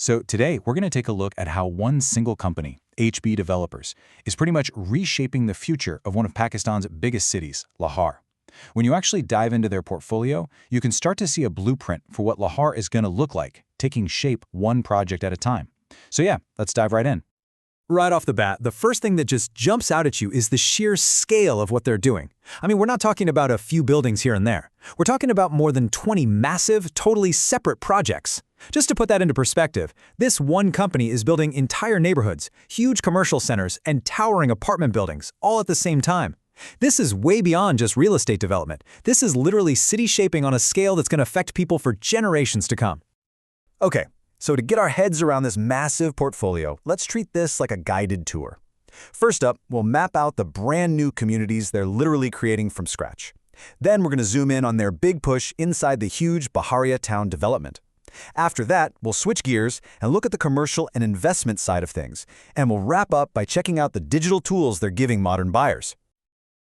So today, we're going to take a look at how one single company, HB Developers, is pretty much reshaping the future of one of Pakistan's biggest cities, Lahore. When you actually dive into their portfolio, you can start to see a blueprint for what Lahore is going to look like, taking shape one project at a time. So yeah, let's dive right in. Right off the bat, the first thing that just jumps out at you is the sheer scale of what they're doing. I mean, we're not talking about a few buildings here and there. We're talking about more than 20 massive, totally separate projects. Just to put that into perspective, this one company is building entire neighborhoods, huge commercial centers, and towering apartment buildings, all at the same time. This is way beyond just real estate development. This is literally city shaping on a scale that's going to affect people for generations to come. Okay. So to get our heads around this massive portfolio, let's treat this like a guided tour. First up, we'll map out the brand new communities they're literally creating from scratch. Then we're going to zoom in on their big push inside the huge Baharia town development. After that, we'll switch gears and look at the commercial and investment side of things, and we'll wrap up by checking out the digital tools they're giving modern buyers.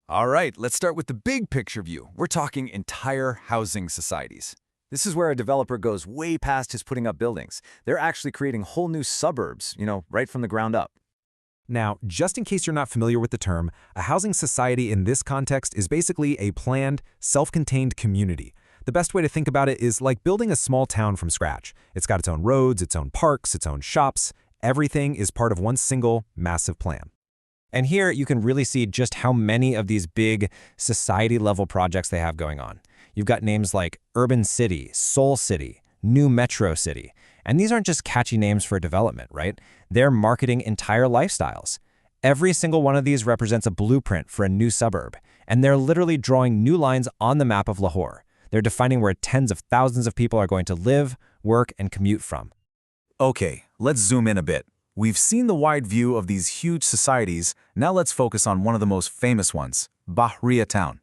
All right, let's start with the big picture view. We're talking entire housing societies. This is where a developer goes way past just putting up buildings. They're actually creating whole new suburbs, right from the ground up. Now, just in case you're not familiar with the term, a housing society in this context is basically a planned, self-contained community. The best way to think about it is like building a small town from scratch. It's got its own roads, its own parks, its own shops. Everything is part of one single, massive plan. And here you can really see just how many of these big society-level projects they have going on. You've got names like Urban City, Soul City, New Metro City. And these aren't just catchy names for development, right? They're marketing entire lifestyles. Every single one of these represents a blueprint for a new suburb. And they're literally drawing new lines on the map of Lahore. They're defining where tens of thousands of people are going to live, work, and commute from. Okay, let's zoom in a bit. We've seen the wide view of these huge societies. Now let's focus on one of the most famous ones, Baharia Town.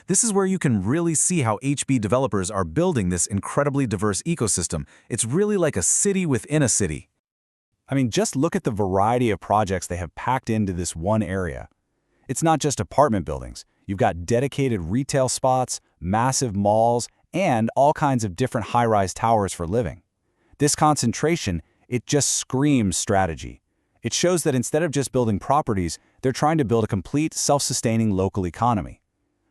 This is where you can really see how HB developers are building this incredibly diverse ecosystem. It's really like a city within a city. I mean, just look at the variety of projects they have packed into this one area. It's not just apartment buildings. You've got dedicated retail spots, massive malls, and all kinds of different high-rise towers for living. This concentration, it just screams strategy. It shows that instead of just building properties, they're trying to build a complete, self-sustaining local economy.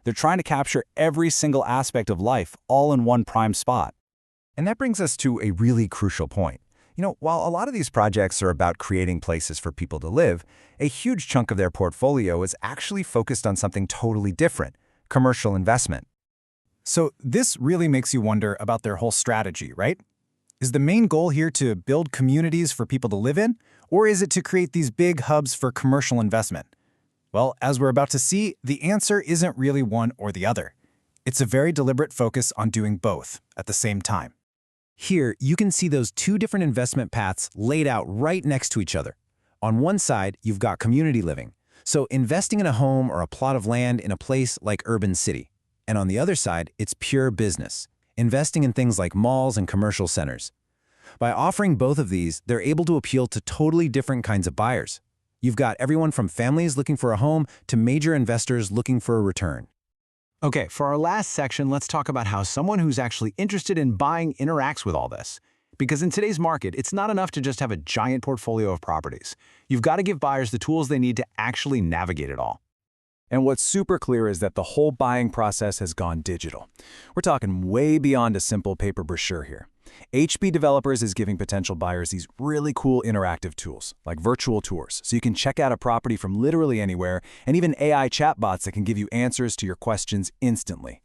They're trying to capture every single aspect of life all in one prime spot. And that brings us to a really crucial point. While a lot of these projects are about creating places for people to live, a huge chunk of their portfolio is actually focused on something totally different, commercial investment. So this really makes you wonder about their whole strategy, right? Is the main goal here to build communities for people to live in, or is it to create these big hubs for commercial investment? Well, as we're about to see, the answer isn't really one or the other. It's a very deliberate focus on doing both at the same time. Here, you can see those two different investment paths laid out right next to each other. On one side, you've got community living, so investing in a home or a plot of land in a place like Urban City. And on the other side, it's pure business, investing in things like malls and commercial centers. By offering both of these, they're able to appeal to totally different kinds of buyers. You've got everyone from families looking for a home to major investors looking for a return. Okay, for our last section, let's talk about how someone who's actually interested in buying interacts with all this. Because in today's market, it's not enough to just have a giant portfolio of properties. You've got to give buyers the tools they need to actually navigate it all. And what's super clear is that the whole buying process has gone digital. We're talking way beyond a simple paper brochure here. HB Developers is giving potential buyers these really cool interactive tools, like virtual tours, so you can check out a property from literally anywhere, and even AI chatbots that can give you answers to your questions instantly.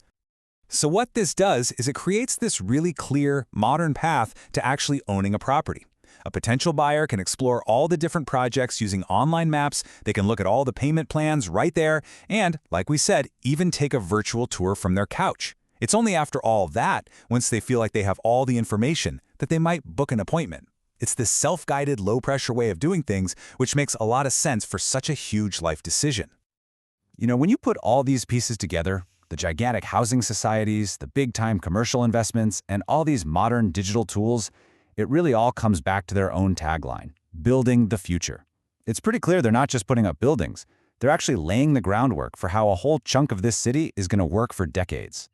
So what this does is it creates this really clear, modern path to actually owning a property. A potential buyer can explore all the different projects using online maps, they can look at all the payment plans right there, and, like we said, even take a virtual tour from their couch. It's only after all that, once they feel like they have all the information, that they might book an appointment. It's this self-guided, low-pressure way of doing things, which makes a lot of sense for such a huge life decision. When you put all these pieces together, the gigantic housing societies, the big-time commercial investments, and all these modern digital tools, it really all comes back to their own tagline, building the future. It's pretty clear they're not just putting up buildings, they're actually laying the groundwork for how a whole chunk of this city is going to work for decades.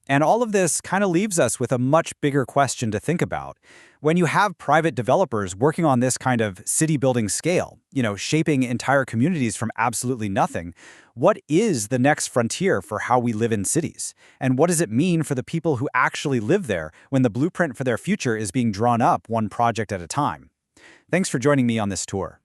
And all of this kind of leaves us with a much bigger question to think about. When you have private developers working on this kind of city building scale, shaping entire communities from absolutely nothing, what is the next frontier for how we live in cities? And what does it mean for the people who actually live there when the blueprint for their future is being drawn up one project at a time? Thanks for joining me on this tour.